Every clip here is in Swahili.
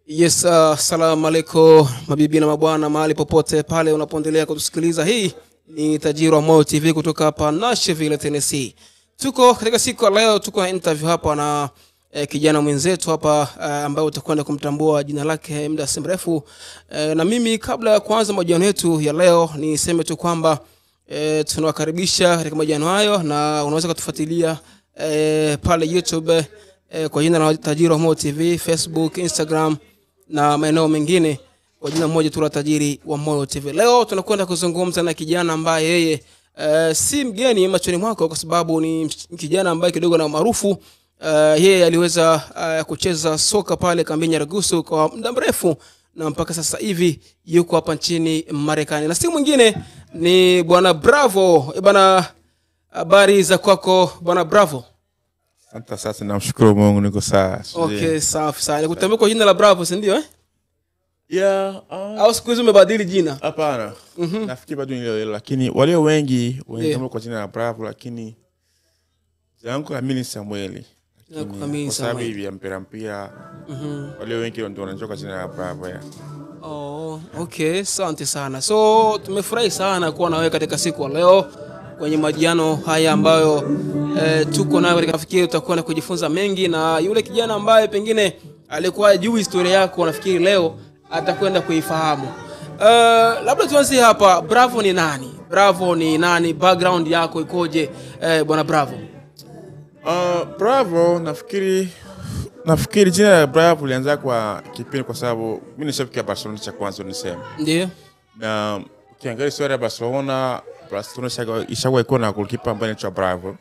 Yes, salamu alaikum mabibi na mabwana mahali popote pale unapoendelea kutusikiliza. Hii ni Tajiri wa Moyo TV kutoka hapa Nashville, Tennessee. Tuko katika siku leo tuko na interview hapa na kijana mwenzetu hapa ambaye utakwenda kumtambua jina lake muda si mrefu. Na mimi kabla ya kuanza mahojiano yetu ya leo niseme tu kwamba tunawakaribisha katika mahojiano hayo, na unaweza kutufuatilia pale YouTube kwa jina la Tajiri wa Moyo TV, Facebook, Instagram na maeneo mengine kwa jina moja tu la Tajiri wa Moyo TV. Leo tunakwenda kuzungumza na kijana ambaye yeye si mgeni machoni mwako kwa sababu ni kijana ambaye kidogo na maarufu. Yeye aliweza kucheza soka pale kambini Nyarugusu kwa muda mrefu na mpaka sasa hivi yuko hapa nchini Marekani. Na si mwingine ni Bwana Bravo. Bwana, habari za kwako Bwana Bravo? Asante, sasa namshukuru Mungu niko sawa. Okay, safi sana. Nikutambua kwa jina la Bravo, si ndio Yeah, au siku hizo umebadili jina? Hapana. Nafikiri bado ni ile, lakini wale wengi wanatambua kwa jina la Bravo, lakini zangu kamili Samueli. Kwa sababu hivi ya mpira wale wengi ndio wanajua kwa jina la Bravo. Oh, okay, asante sana. So tumefurahi sana kuwa na wewe katika siku leo kwenye majiano haya ambayo tuko nayo katika. Nafikiri utakuwa na kujifunza mengi, na yule kijana ambaye pengine alikuwa juu historia yako nafikiri leo atakwenda kuifahamu. Labda tuanze hapa, Bravo ni nani? Bravo ni nani? Background yako ikoje Bwana Bravo? Bravo nafikiri jina la Bravo lianza kwa kipindi kwa sababu mimi ni shabiki wa Barcelona cha kwanza nisema. Ndio. Na ukiangalia historia ya Barcelona ishakuwa iko na goalkeeper ambaye anaitwa Bravo.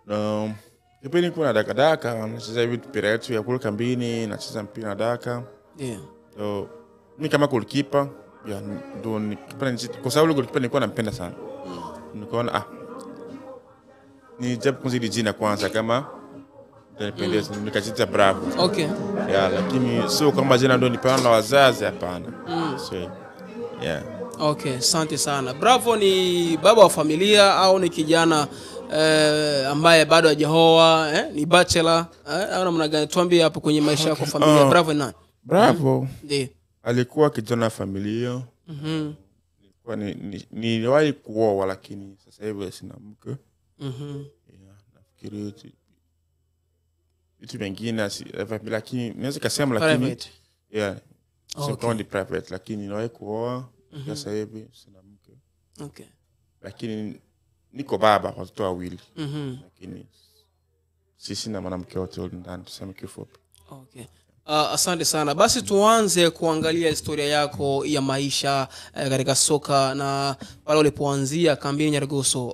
Na kipindi kuna daka nacheza hivi mpira yetu ya kule kambini, nacheza mpira na daka. Ndio. So mimi kama goalkeeper ya ndo nikipenda kwa sababu goalkeeper nilikuwa nampenda sana. Nikaona ni japo kuzidi jina kwanza kama nipendeza nikajiita Bravo. Okay. Yeah, lakini sio kama jina ndo nipewa na wazazi, hapana. So yeah. Okay, asante sana. Bravo ni baba wa familia au ni kijana ambaye bado hajaoa, ni bachelor au namna gani? Tuambie hapo kwenye maisha yako familia. Bravo ni nani? Bravo Ndio. Alikuwa kijana familia. Nilikuwa niliwahi kuoa lakini sasa hivi sina mke. Yeah, nafikiri vitu vingine lakini naweza kusema lakini yeah. So kama ni private lakini niliwahi kuoa sasa hivi sina mke. Okay. Lakini niko baba kwa watoto wawili. Lakini sisi na mwanamke wote ndani tuseme kifupi. Okay. Asante sana. Basi tuanze kuangalia historia yako ya maisha katika soka na pale ulipoanzia kambini Nyarugusu.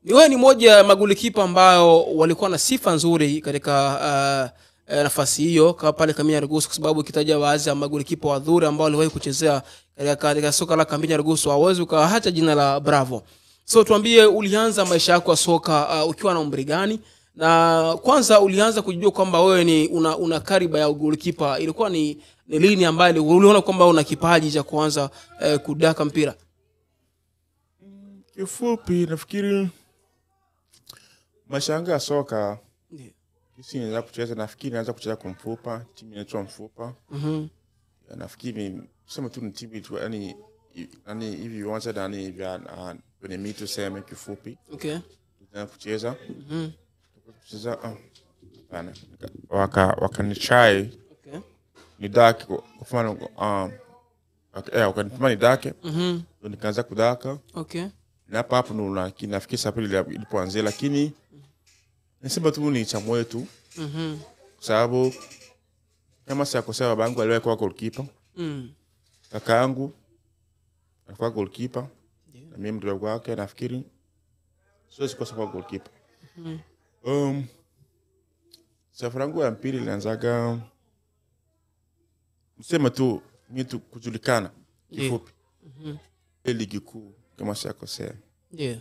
Wewe ni moja ya magolikipa ambao walikuwa na sifa nzuri katika nafasi hiyo pale kambini Nyarugusu, kwa sababu ukitaja baadhi ya magolikipa wadhuri ambao waliwahi kuchezea katika soka la kambini Nyarugusu hawezi ukaacha jina la Bravo. So tuambie, ulianza maisha yako ya soka ukiwa na umri gani? Na kwanza ulianza kujua kwamba wewe ni una kariba ya goalkeeper, ilikuwa ni lini ambaye uliona kwamba una kipaji cha kuanza kudaka mpira? Kifupi nafikiri maisha ya soka kisi nianza kucheza, nafikiri naanza kucheza kwa Mfupa, timu inaitwa Mfupa. Nafikiri sema tu ni timu tu yani hivi uanza ndani vya kwenye mito sema kifupi. Okay. Tunaanza kucheza. Kucheza bana wakanichai. Okay. Ni dake kwa mfano wakanipa ni dake. Ndio nikaanza kudaka. Okay. Na hapo ndo nafikiri sababu ilipoanza, lakini nasema tu ni cha moyo tu. Sababu kama sasa kwa sababu babangu aliwahi kuwa goalkeeper. Kakaangu alikuwa goalkeeper. Na mimi mdogo wake nafikiri sio kwa sababu goalkeeper. Safari yangu ya mpira ilianzaga msema tu mtu kujulikana kifupi. Ligi kuu kama sikosea. Yeah.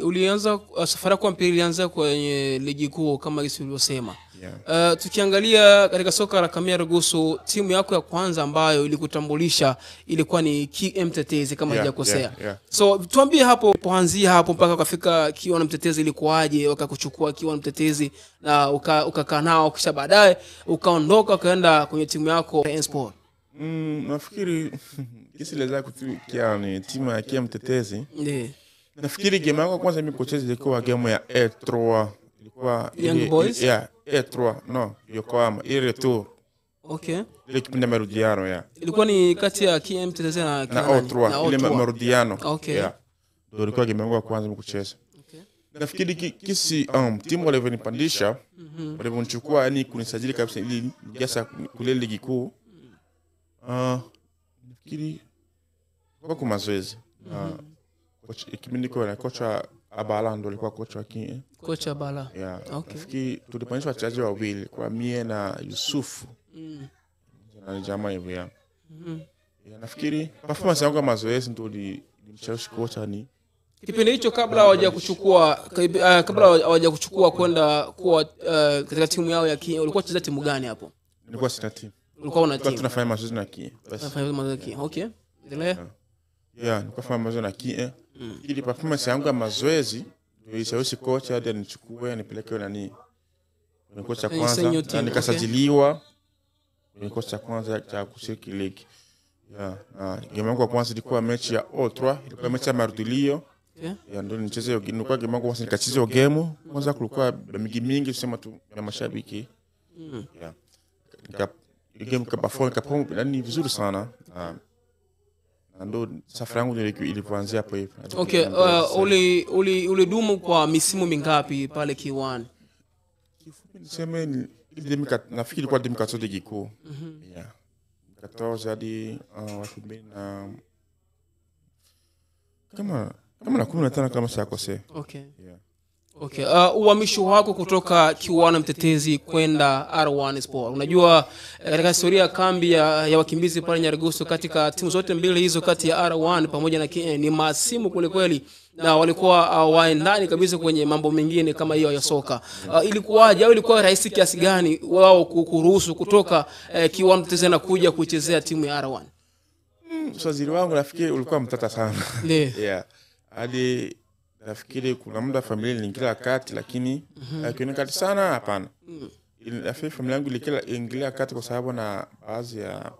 Ulianza safari yako mpira ilianza kwenye ligi kuu kama hivi ulivyosema. Tukiangalia katika soka la Kamia Rugusu, timu yako ya kwanza ambayo ilikutambulisha ilikuwa ni KM Mtetezi kama sijakosea. So tuambie hapo poanzia hapo mpaka ukafika Kiona Mtetezi ilikuwaje, wakakuchukua Kiona Mtetezi na ukakaa nao kisha baadaye ukaondoka ukaenda kwenye timu yako Sport? Nafikiri kisi leza kutukia ni timu ya KM Mtetezi. Nafikiri game yangu kwanza mimi kucheza ilikuwa game ya E3. Ilikuwa Young Boys? E3, no, Yokohama, retour. Okay. Ile kipindi marudiano Ilikuwa ni kati ya KM Mtetezi na O3, ile marudiano. Okay. Ndio ilikuwa game yangu kwanza mimi kucheza. Okay. Nafikiri kisi timu walivyonipandisha, walivyonichukua yani kunisajili kabisa ili nigasa kule ligi kuu. Nafikiri kwa mazoezi. Kipindi kwa kocha Abala ndo alikuwa kocha wa Kie. Kocha Abala. Okay. Nafikiri tulipandishwa wachezaji wawili kwa mie na Yusufu. Na jamaa hivyo nafikiri performance yangu ya mazoezi ndo nilimshawishi kocha ni kipindi hicho kabla hawajakuchukua kwenda kuwa katika timu yao ya Kie. Ulikuwa unacheza timu gani hapo? Nilikuwa sina timu. Ulikuwa una timu? Tunafanya mazoezi na Kie. Tunafanya mazoezi na Kie. Okay. Endelea. Nilikuwa fanya mazoezi na Kie. Ili performance yangu ya mazoezi ndio ilishawishi kocha hadi nichukue nipeleke nani. Ni kocha kwanza nikasajiliwa. Ni kocha kwanza cha kushiriki ligi. Game yangu ya kwanza ilikuwa mechi ya O3, ilikuwa mechi ya marudilio. Ndio nicheze hiyo, nilikuwa game yangu kwanza nikacheza game. Kwanza kulikuwa mingi tuseme tu na mashabiki. Game perform yani vizuri sana. Ndo safari yangu ilipoanzia hapo hivi. Okay, ulidumu kwa misimu mingapi pale Kiwani? Kifupi niseme nafikiri kwa 2014 ligi kuu. 14 hadi 2000 kama na 15 kama sijakosea. Okay. Okay, uhamisho wako kutoka Kiwana Mtetezi kwenda R1 Sport. Unajua katika historia kambi ya wakimbizi pale Nyarugusu katika timu zote mbili hizo kati ya R1 pamoja na KN ni masimu kule kweli na walikuwa waendani kabisa kwenye mambo mengine kama hiyo ya soka. Ilikuwaje au ilikuwa rahisi kiasi gani wao kuruhusu kutoka Kiwana Mtetezi na kuja kuchezea timu ya R1? Usajili wangu nafikiri ulikuwa mtata sana. Hadi nafikiri kuna muda familia iliingilia kati lakini haikuwa kati sana hapana. Nafikiri familia yangu iliingilia kati kwa sababu na baadhi ya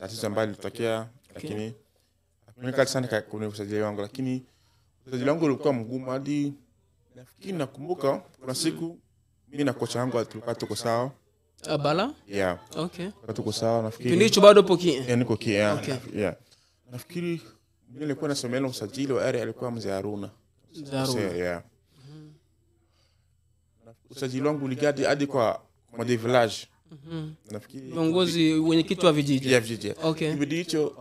tatizo ambayo ilitokea lakini haikuwa kati sana kwa usajili wangu lakini usajili wangu ulikuwa mgumu hadi nafikiri nakumbuka kuna siku mimi na kocha wangu tulikuwa tuko sawa. Abala? Okay. Tuko sawa nafikiri. Kipindi hicho bado upo Kie? Niko Kie. Nafikiri nilikuwa nasomea usajili wa area alikuwa mzee Haruna. Usajili wangu uligadi hadi kwa Made Village. Nafikiri viongozi wenye kitu wa vijiji. Okay. Kipindi hicho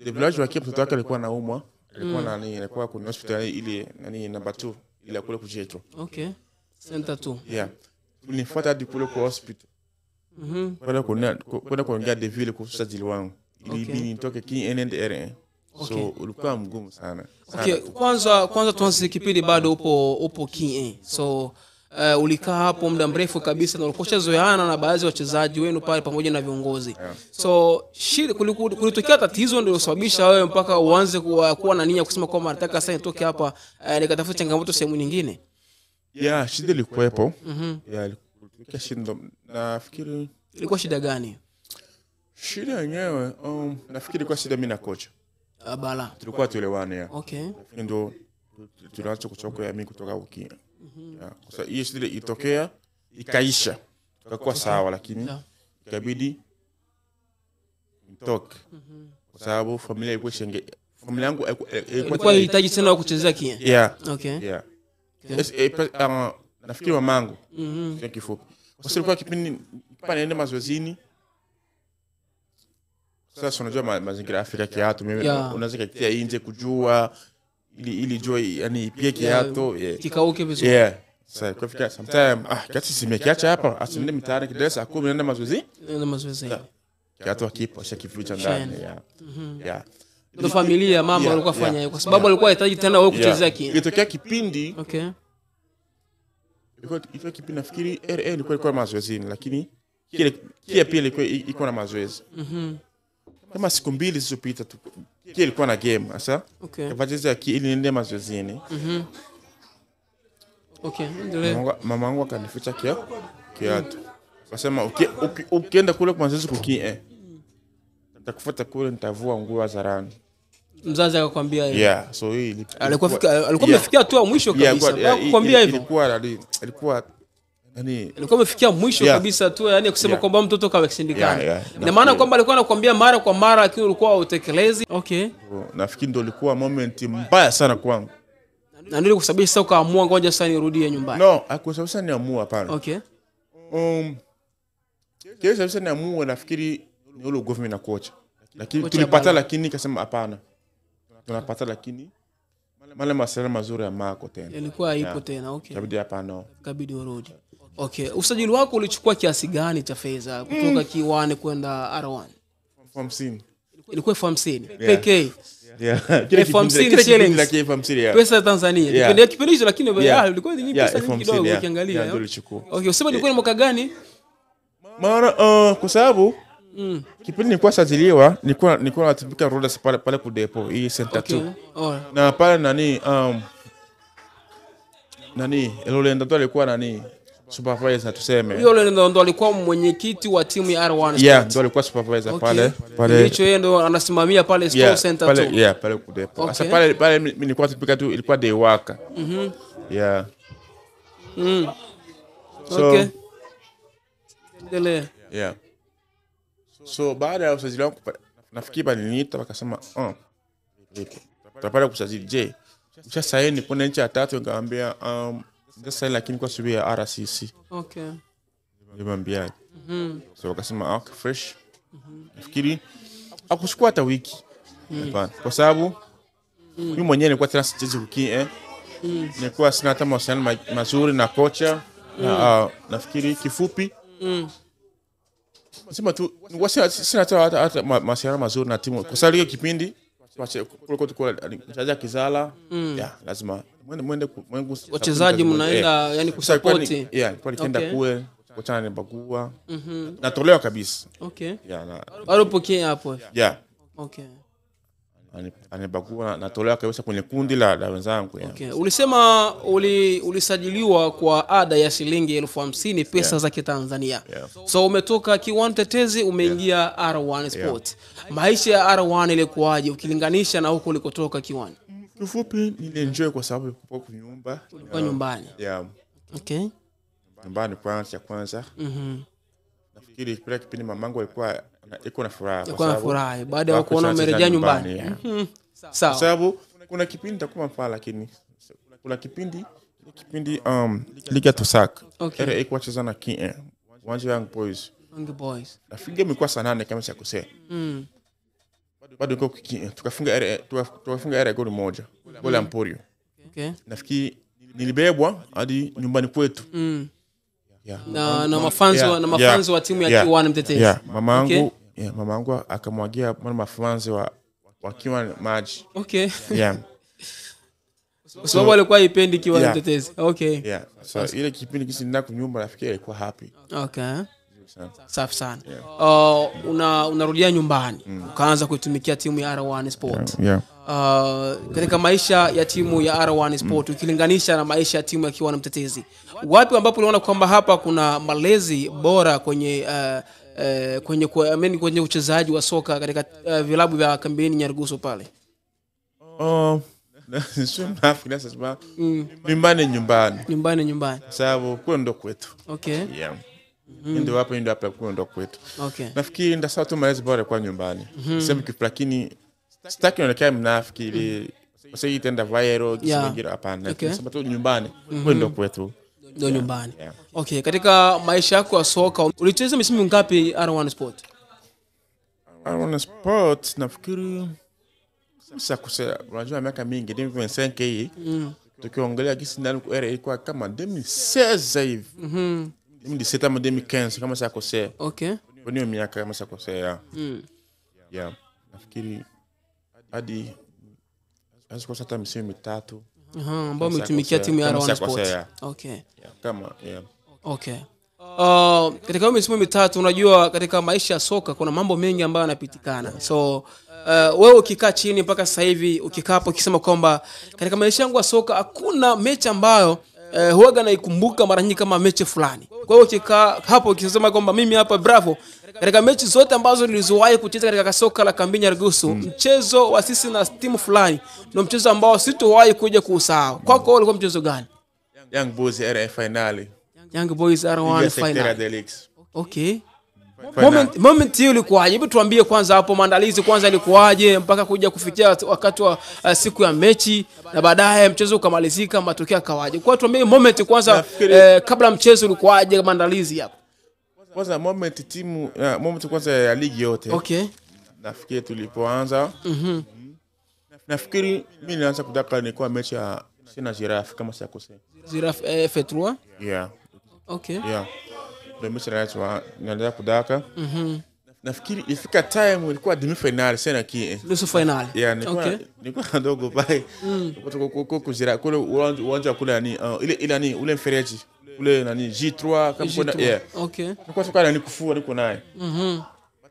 the village wa Cape mtoto wake alikuwa anaumwa. Alikuwa kwenye hospitali ile number 2 ile kule kujeto. Okay. Center 2. Tulifuata hadi kule kwa hospital. Kwenda kuongea de ville kwa usajili wangu. Ili nitoke KNNDR. So ulikuwa mgumu sana. Okay, kwanza tuanze kipindi bado upo Kie. So ulikaa hapo muda mrefu kabisa na ulikoshazoeana na baadhi ya wachezaji wenu pale pamoja na viongozi. So shida kulitokea tatizo ndio kusababisha wewe mpaka uanze kuwa na nia kusema kwamba nataka sasa nitoke hapa nikatafuta changamoto sehemu nyingine. Shida ilikuwepo. Ilikuwa shida nafikiri. Ilikuwa shida gani? Shida yenyewe nafikiri kwa shida mimi na kocha. Abala. Tulikuwa tuelewane. Okay. Ndio tulianza kuchoka mimi kutoka Ukia. Kwa sababu hiyo shida ilitokea ikaisha. Tukakuwa sawa lakini ikabidi nitoke. Kwa sababu familia ilikuwa familia yangu ilikuwa inahitaji tena kuchezea Kie. Okay. Nafikiri mamangu. Kwa kifupi. Kwa sababu kwa kipindi naenda mazoezini. Sasa unajua mazingira Afrika kiatu mimi unaweza kutia nje kujua ili jua yani pia kiatu kikauke vizuri. Sasa kwa fika sometime kati simekiacha hapa asinde mitaani kidesa akumi naenda mazoezi. Kiatu akipo shakifucha ndani. Ndio familia mama walikuwa fanya kwa sababu walikuwa hitaji tena wewe kuchezea Kie. Ilitokea kipindi ilikuwa kipindi nafikiri RA ilikuwa mazoezini, lakini kile pia ilikuwa na mazoezi. Kama siku 2 zilizopita tu kile ilikuwa na game sasa. Okay. Kavacheza ili niende mazoezini. Okay, endelea. Mama wangu akanificha kiatu. Akasema ukienda kule kwa mazoezi kukie. Nitakufuata kule, nitavua nguo hadharani. Mzazi akakwambia hiyo? Yeah, so hii alikuwa amefikia tu mwisho kabisa. Akakwambia hivyo? Ilikuwa amefikia mwisho kabisa tu, yani kusema kwamba mtoto kawashindikana. Ina maana kwamba alikuwa anakuambia mara kwa mara lakini ulikuwa utekelezi. Okay. Nafikiri ndio ilikuwa moment mbaya sana kwangu. Na ndio kusababisha sasa ukaamua ngoja sasa nirudie nyumbani. No, hakusababisha niamua hapana. Okay. Kile sababisha niamua nafikiri ni ule government na kocha. Lakini tulipata, lakini nikasema hapana. Tunapata lakini mala masala mazuri ya mako tena. Ilikuwa ipo tena. Okay. Kabidi hapana. Kabidi urudi. Okay. Usajili wako ulichukua kiasi gani cha fedha kutoka K1 kwenda R1? 50. Ilikuwa 50 pekee. Yeah. Kile 50 shillings. Lakini 50 ya. Pesa ya Tanzania. Kipindi hicho lakini ilikuwa ni pesa nyingi kidogo ukiangalia. Ndio nilichukua. Okay, usema ilikuwa ni mwaka gani? Maana kwa sababu kipindi nilikuwa sajiliwa, nilikuwa natibika rodas pale ku depot hii center 2. Na pale nani Elolenda ndo alikuwa nani supervisor tuseme. Hiyo ndo alikuwa mwenyekiti wa timu ya R1 Sport. Yeah, ndo alikuwa supervisor pale. Hicho yeye ndo anasimamia pale store center 2. Yeah, pale ku depot. Sasa pale nilikuwa natibika tu, ilikuwa day worker. Yeah. Okay. Endelea. Yeah. So baada ya usajili wangu nafikiri baliniita wakasema tutapata kusajili. Je, ushasaini kuna nchi ya 3? Nikamwambia nitasaini lakini kwa sababu ya RCC. Okay. Nilimwambia. So wakasema okay fresh. Nafikiri akuchukua hata wiki. Hapana. Kwa sababu mimi mwenyewe nilikuwa tena sichezi kukie. Nilikuwa sina hata mahusiano mazuri na kocha. Nafikiri kifupi sema tu sina hata mahusiano mazuri na timu. Kwa sababu ile kipindi kulikuwa mchezaji Kizala, lazima mwende wachezaji mnaenda yani kusupport. Kwa nikienda kule kocha ananibagua. Natolewa kabisa. Okay. Na bado pokea hapo. Okay. Anibagua, natolewa kabisa kwenye kundi la wenzangu. Okay. Ulisema ulisajiliwa kwa ada ya shilingi 50,000 pesa za Kitanzania. So umetoka K1 Tetezi umeingia R1 Sport. Maisha ya R1 ilikuwaje ukilinganisha na huko ulikotoka K1? Kifupi nilienjoy kwa sababu nilikuwa kwa nyumba. Kwa nyumbani. Okay. Nyumbani kwanza. Nafikiri pale kipindi mamangu alikuwa na furaha kwa sababu baada ya kuona umerejea nyumbani. Sawa. Kwa sababu kuna kipindi nitakuwa mpala lakini kuna kipindi Liga Tusaka. Okay. Ilikuwa cheza na King Wanja Young Boys. Nafikiri imekuwa saa 8 kama sikosea. Bado tukafunga goli moja. Goli la Emporio. Okay. Nafikiri nilibebwa hadi nyumbani kwetu. Na mafanzi wa timu ya K1 Mtetezi. Mamangu akamwagia mafanzi wakiwa maji. Okay. Sababu alikuwa ipendi K1 Mtetezi. Okay. So ile kipindi kisi nenda kunyumba nafikiri alikuwa happy. Okay. Safi sana. Unarudia nyumbani ukaanza kuitumikia timu ya R1 Sport. Katika maisha ya timu ya R1 Sport ukilinganisha na maisha ya timu ya K1 Mtetezi, wapi ambapo unaona kwamba hapa kuna malezi bora kwenye uchezaji wa soka katika vilabu vya Kambini Nyarugusu pale? Nyumbani. Sababu kwa ndo kwetu. Okay. Ndio hapa kwa ndo kwetu. Okay. Nafikiri ndio sawa tu malezi bora kwa nyumbani. Sema kitu lakini sitaki onekane mnafikiri sasa itenda viral kisingira hapana. Sema tu nyumbani kwa ndo kwetu. Ndio nyumbani. Okay, katika maisha yako ya soka ulicheza misimu ngapi R1 Sport? R1 Sport nafikiri sasa unajua miaka mingi 25 hii. Tukiongelea kisi ndani kwa era ilikuwa kama 2016 hivi. 2017 ama 2015 kama sikosea. Okay. Kwa hiyo miaka kama sikosea. Nafikiri hadi hata misimu 3 ambao umetumikia timu ya R1 Sport. Okay. Kama Okay. Katika misimu mitatu unajua katika maisha ya soka kuna mambo mengi ambayo yanapitikana. So wewe ukikaa chini mpaka sasa hivi ukikaa hapo ukisema kwamba katika maisha yangu ya soka hakuna mechi ambayo huaga naikumbuka mara nyingi kama mechi fulani. Kwa hiyo ukikaa hapo ukisema kwamba mimi hapa Bravo katika mechi zote ambazo nilizowahi kucheza katika soka la Kambini Nyarugusu, mchezo wa sisi na timu fulani ndio mchezo ambao sitowahi kuja kusahau. Kwako ulikuwa mchezo gani? Young Boys RF finali. Young Boys R1 final. Okay. Moment hiyo ilikuwaje? Hebu tuambie kwanza hapo maandalizi kwanza ilikuwaje mpaka kuja kufikia wakati wa siku ya mechi na baadaye mchezo ukamalizika, matokeo yakawaje? Kwa tuambie moment kwanza kabla mchezo ulikuwaje, maandalizi hapo. Kwanza moment kwanza ya ligi yote. Okay. Nafikiri tulipoanza. Nafikiri mimi nilianza kudaka nilikuwa mechi ya sina Giraffe kama sikosea. Giraffe F3? Yeah. Okay. Yeah. Ndio mechi naanza kudaka. Nafikiri ifika time ilikuwa demi final sana nusu final. Yeah, nilikuwa ndogo pale. Kutoka kule uwanja kule ile ule mfereji. Ule G3 kama kuna Okay. Nilikuwa soka kufua niko naye.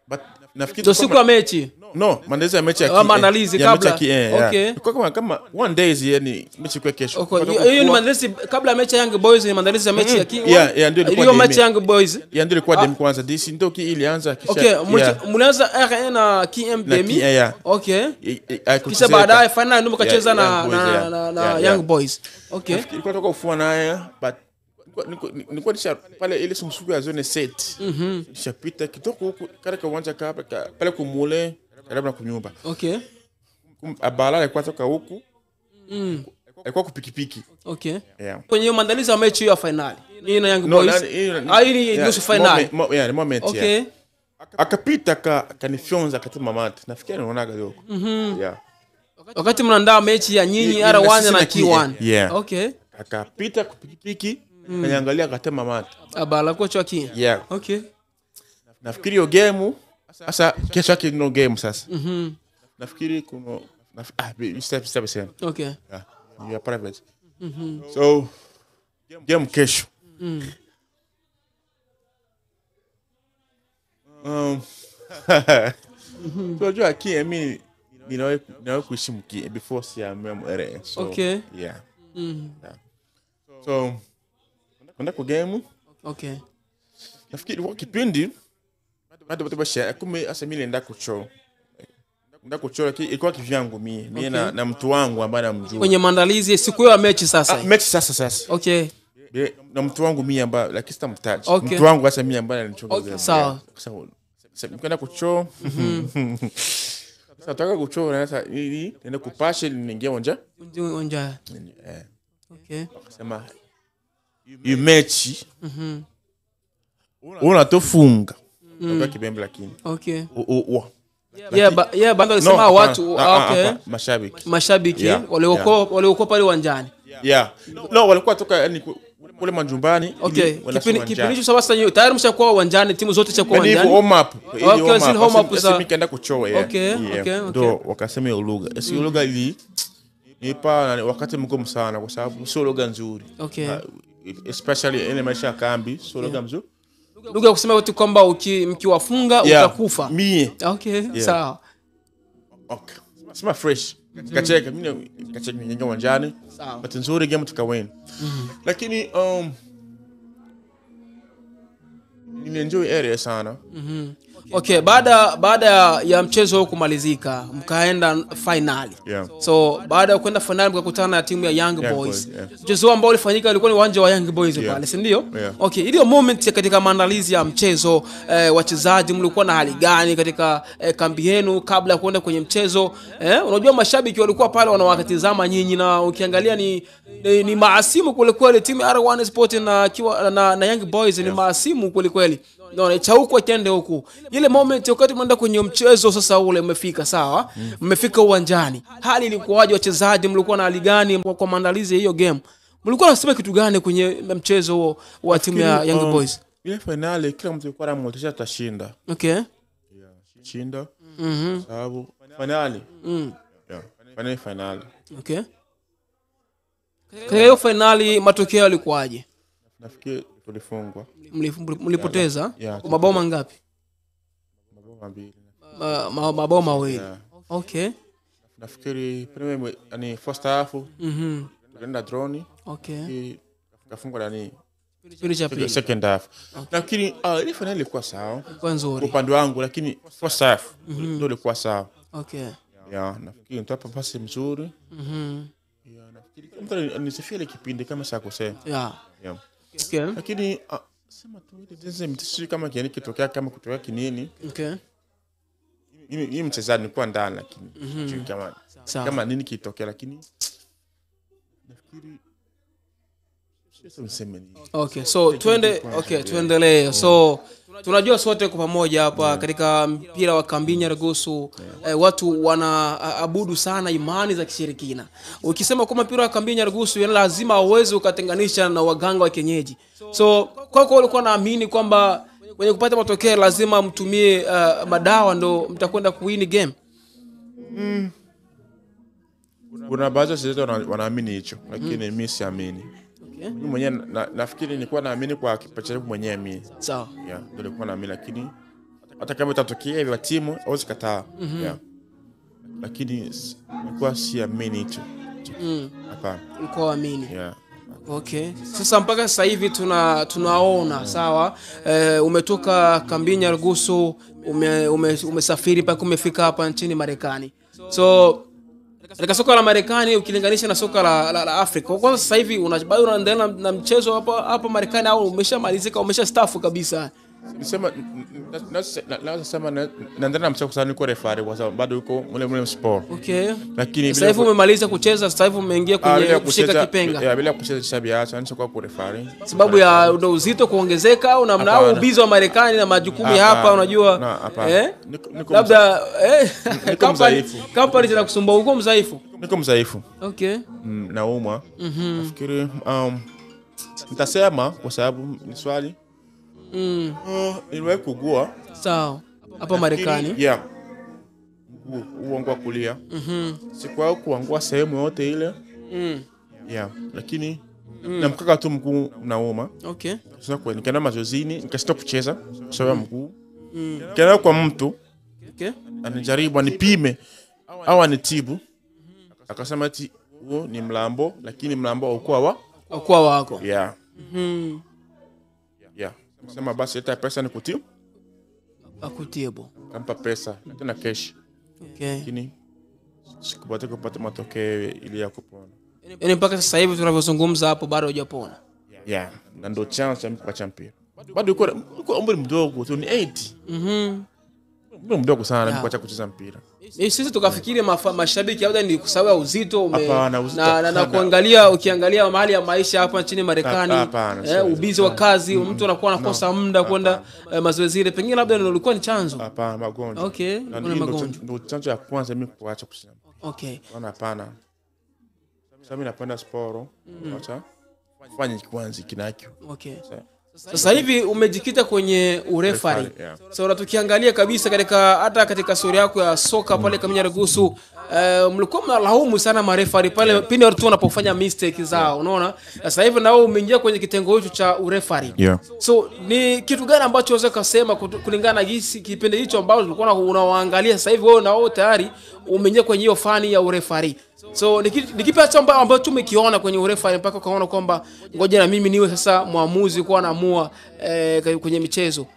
But nafikiri siku ya mechi. No, maandalizi ya mechi ya maandalizi kabla. Okay. Kama one days yani mechi kwa kesho. Hiyo ni maandalizi kabla ya mechi ya Young Boys, ni maandalizi ya mechi ya King. Yeah, ndio ilikuwa mechi ya Young Boys. Yeah, ndio ilikuwa demi kwanza. This ndio ilianza kisha. Okay, mlianza RN na KM demi. Okay. Kisha baadaye final ndio mkacheza na Young Boys. Okay. Ilikuwa toka ufua naye but nilikuwa pale ile sumsuku ya zone set. Nishapita kidogo huko katika uwanja pale kumule karibu na kunyumba. Okay. Abala alikuwa toka huku. Alikuwa kupikipiki. Okay. Yeah. Kwenye maandalizi ya mechi ya finali. Ni na Young Boys. Hii nusu finali. Yeah, moment. Okay. Akapita kanifyonza katika mamati. Nafikiri unaonaga huko. Yeah. Wakati mnaandaa mechi ya nyinyi R1 na K1. Yeah. Okay. Akapita kupikipiki. Kaniangalia katika mamati. Abala kocha King. Yeah. Okay. Nafikiri hiyo game sasa kesho yake no game sasa. Nafikiri kuna step. Okay. Yeah. You are private. So game kesho. So jua mimi ninawe kuishi mki before siamem ere. So okay. Yeah. So kwenda kwa game. Okay. Nafikiri kwa kipindi bado basha kume asa mimi nenda kuchora. Nenda kuchora ilikuwa kivyangu mimi na mtu wangu ambaye namjua. Kwenye maandalizi siku ya mechi sasa. Mechi sasa. Okay. Na mtu wangu mimi ambaye lakini sitamtaja. Okay. Mtu wangu hasa mimi ambaye alinichoka. Okay, sawa. Sasa kwenda kuchora. Sasa nataka kuchora sasa ili nenda kupasha niingia onja. Okay. Akasema hii mechi unatofunga. Ndio kibembe lakini. Okay. Bando alisema watu okay. Mashabiki waliokuwa pale uwanjani. Yeah. No, walikuwa toka yani kule majumbani. Okay. Kipindi hicho sasa tayari mshakuwa uwanjani, timu zote zishakuwa uwanjani. Ni home up. Okay, home up sasa nikaenda kuchoa yeah. Okay. Ndio wakasema hiyo lugha. Sio lugha ili nipa wakati mgumu sana kwa sababu sio lugha nzuri. Okay. Especially ile maisha ya kambi, sio lugha nzuri. Lugha kusema watu kwamba mkiwafunga utakufa. Okay, sawa. Okay. Sema fresh. Kacheka mimi nikaingia uwanjani. But nzuri game tukawin. Lakini nimeenjoy area sana. Okay, baada ya mchezo kumalizika mkaenda finali. Yeah. So baada ya kwenda finali mkakutana na timu ya Young Boys. Mchezo ambao ulifanyika ulikuwa ni uwanja wa Young Boys pale, si ndio? Yeah. Okay, ile moment katika maandalizi ya mchezo wachezaji mlikuwa na hali gani katika kambi yenu kabla ya kwenda kwenye mchezo? Unajua mashabiki walikuwa pale wanawatazama nyinyi na ukiangalia ni maasimu kweli kweli, timu R1 Sport na Young Boys ni maasimu kweli kweli. Naona chauko tende huku. Ile moment wakati mnaenda kwenye mchezo sasa ule umefika sawa? Mmefika uwanjani. Hali ilikuwaje, wachezaji mlikuwa na hali gani kwa maandalizi hiyo game? Mlikuwa nasema kitu gani kwenye mchezo wa timu ya Young Boys? Ile finali kila mtu alikuwa anamotisha atashinda. Okay. Yeah, shinda. Sababu finali. Yeah. Finali. Okay. Katika hiyo finali matokeo yalikuwaje? Nafikiri tulifungwa. Mlipoteza kwa mabao mangapi? Mabao mawili. Okay. Nafikiri premier yani first half tukaenda drone. Okay. Kafungwa ndani kipindi cha pili. Second half. Lakini ile finali ilikuwa sawa. Kwa nzuri. Upande wangu lakini first half ndio ilikuwa sawa. Okay. Nafikiri nitapa pasi mzuri. Nafikiri mtu anisifia ile kipindi kama sakosea. Okay. Lakini sema tu ile mtisi kama kiani kitokea kama kutokea kinini. Okay. Mimi mchezaji nilikuwa ndani lakini kama nini kitokea lakini nafikiri okay, so tuendelee. So tunajua sote kwa pamoja hapa katika mpira wa kambi Nyarugusu watu wanaabudu sana imani za kishirikina. Ukisema kwa mpira wa kambi Nyarugusu lazima uweze ukatenganisha na waganga wa kienyeji. So kwako ulikuwa naamini kwamba wenye kupata matokeo lazima mtumie madawa ndo mtakwenda kuwin game? Kuna baadhi ya watu wanaamini hicho lakini mimi siamini. Okay. Mimi mwenyewe nafikiri nilikuwa naamini kwa kipaji changu mwenyewe mimi. Sawa. Ndio nilikuwa naamini lakini hata kama itatokea hivi timu hauwezi kataa. Lakini nilikuwa siamini hicho. Hapana. Ulikuwa uamini? Okay. Sasa mpaka sasa hivi tunaona sawa, umetoka kambi Nyarugusu, umesafiri mpaka umefika hapa nchini Marekani. So katika soka la Marekani ukilinganisha na soka la Afrika, kwa kwanza sasa hivi bado unaendelea na mchezo hapa Marekani au umeshamalizika, umeshastaafu kabisa? Nisema nasema naendelea na mchezo sana, kwa referee kwa sababu bado yuko mule sport. Okay. Lakini sasa hivi umemaliza kucheza, sasa hivi umeingia kwenye kushika kipenga. Bila kucheza shabia acha nitakuwa kwa referee. Sababu ya uzito kuongezeka au namna ubizi wa Marekani na majukumu hapa unajua? Labda company zinakusumbua, uko mzaifu? Niko mzaifu. Okay. Naumwa. Nafikiri nitasema kwa sababu ni swali. Niliwahi kugua. Sawa. Hapa Marekani. Uongwa kulia. Sikuwa kuangua sehemu yote ile. Lakini na mkaka tu mguu unauma. Okay. Sasa kwa nikaenda mazozini, nikasita kucheza kwa sababu mguu. Nikaenda kwa mtu. Okay. Anijaribu anipime au anitibu. Akasema ati huo ni mlambo, lakini mlambo haukuwa wako. Sema basi leta pesa nikutibu. Akutibu. Kampa pesa, tena cash. Okay. Lakini sikupata matokeo ile ya kupona. Yaani mpaka sasa hivi tunavyozungumza hapo bado hujapona. Na ndo chance kwa champion. Bado uko umri mdogo tu, ni 80. Umri mdogo sana kuacha kucheza mpira. Sisi tukafikiri mashabiki labda ni kusawa uzito na kuangalia, ukiangalia mahali ya maisha hapa nchini Marekani, ubizi wa kazi, mtu anakuwa anakosa muda kwenda mazoezi ile, pengine labda ndio ulikuwa ni chanzo. Hapana, magonjwa. Okay, kuna magonjwa. Ndio chanzo ya kwanza mimi kuacha kucheza. Okay. Hapana. Sasa mimi napenda sport. Acha fanye kwanza kinakyo. Okay. Sasa hivi umejikita kwenye urefari. So tukiangalia kabisa hata katika story yako ya soka pale kambi Nyarugusu, mlikuwa mnalaumu sana marefari pale pindi watu wanapofanya mistake zao, unaona? Sasa hivi nao umeingia kwenye kitengo hicho cha urefari. So ni kitu gani ambacho unaweza kusema kulingana na jinsi kipindi hicho ambao ulikuwa unawaangalia, sasa hivi wewe nao tayari umeingia kwenye hiyo fani ya urefari? So ni kipi ambacho tumekiona kwenye urefari mpaka ukaona kwamba ngoja na mimi niwe sasa muamuzi kwa naamua kwenye michezo?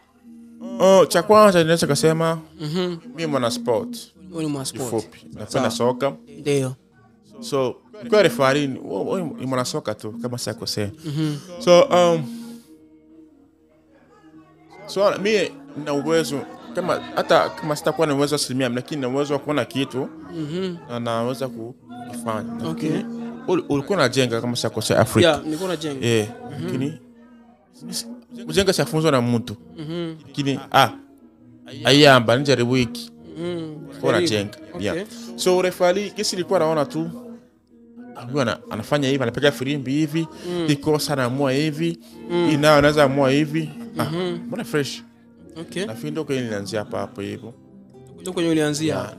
Cha kwanza ninaweza kusema mimi mwana sport. Wewe ni mwana sport. Napenda soka. Ndio. So kwa referee ni mwana soka tu kama sikosea. So mimi na uwezo kama hata kama sitakuwa na uwezo asilimia, lakini na uwezo wa kuona kitu na naweza kufanya. Okay. Ulikuwa unajenga kama sikosea Afrika. Nilikuwa najenga. Lakini kujenga safunzo na mtu. Lakini ayamba nijaribu wiki. Kwa najenga. So referee kesi ilikuwa naona tu anafanya hivi, anapiga firimbi hivi, iko sana amua hivi, inao anaweza amua hivi. Mbona fresh. Okay. Na findo kwa nilianzia hapo hivyo. Ndio kwenye ulianzia.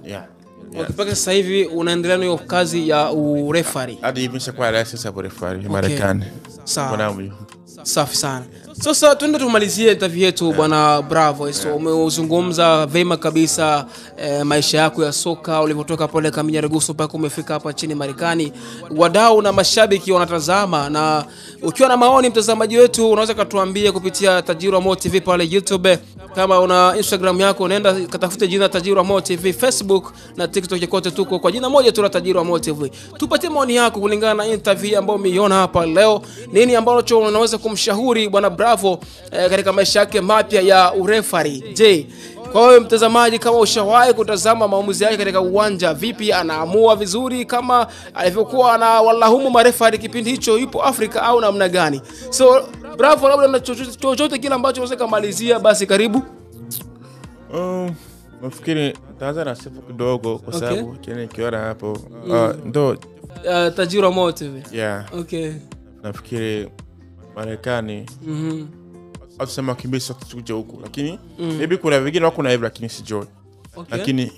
Mpaka sasa hivi unaendelea na hiyo kazi ya urefari? Hadi hivi nishakuwa license ya urefari Marekani. Sawa. Safi sana. Sasa tuende tumalizie interview yetu bwana Bravo. So umezungumza vema kabisa maisha yako ya soka ulivyotoka pale kambi Nyarugusu mpaka umefika hapa nchini Marekani. Wadau na mashabiki wanatazama, na ukiwa na maoni mtazamaji wetu unaweza kutuambia kupitia Tajiri wa Mo TV pale YouTube. Kama una Instagram yako nenda katafute jina Tajiri wa Mo TV, Facebook na TikTok kote tuko kwa jina moja tu la Tajiri wa Mo TV. Tupatie maoni yako kulingana na interview ambayo umeiona hapa leo. Nini ambacho unaweza kumshauri bwana Bravo katika maisha yake mapya ya urefari? Je, kwa wewe mtazamaji, kama ushawahi kutazama maamuzi yake katika uwanja, vipi anaamua vizuri kama alivyokuwa na walahumu marefari kipindi hicho, yupo Afrika au namna gani? So Bravo, labda na chochote kile ambacho unaweza kumalizia, basi karibu. Nafikiri taanza na sifa kidogo kwa sababu kile kiora hapo ndo Tajiri wa Mo TV. Okay. Nafikiri Marekani atusema kimbisa tukuje huko, lakini maybe kuna wengine wako na hivyo lakini sijui. Lakini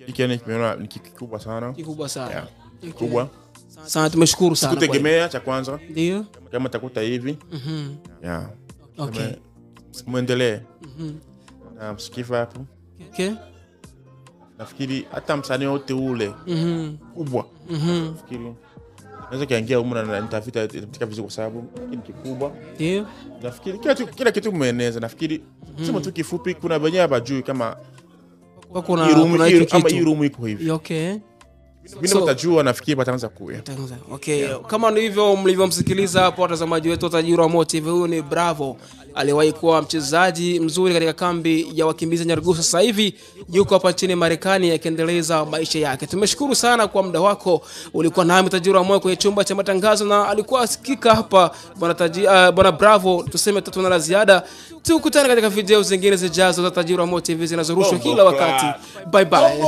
ikiona kimeona ni kikubwa sana. Kikubwa sana. Kikubwa. Sana, tumeshukuru sana. Sikutegemea cha kwanza. Ndio. Kama takuta hivi. Muendelee. Na msikifa hapo. Nafikiri hata msanii wote ule kubwa. Nafikiri naweza kaingia huko na nitafuta vizuri kwa sababu ni kikubwa. Ndio. Nafikiri kila kitu umeeneza. Nafikiri sema tu kifupi, kuna wenyewe hajui kama kuna hii room iko hivi. Mimi nitajua, nafikiri bataanza kuya. Kama ndivyo mlivyomsikiliza hapo watazamaji wetu wa Tajiri wa Mo TV, huyu ni Bravo. Aliwahi kuwa mchezaji mzuri katika kambi ya wakimbizi Nyarugusu. Sasa hivi yuko hapa nchini Marekani akiendeleza maisha yake. Tumeshukuru sana kwa muda wako. Ulikuwa nami Tajiri wa Mo kwenye chumba cha matangazo na alikuwa asikika hapa bwana Bravo. Tuseme tuna la ziada. Tukutane katika video zingine zijazo za Tajiri wa Mo TV zinazorushwa kila wakati. Bye bye.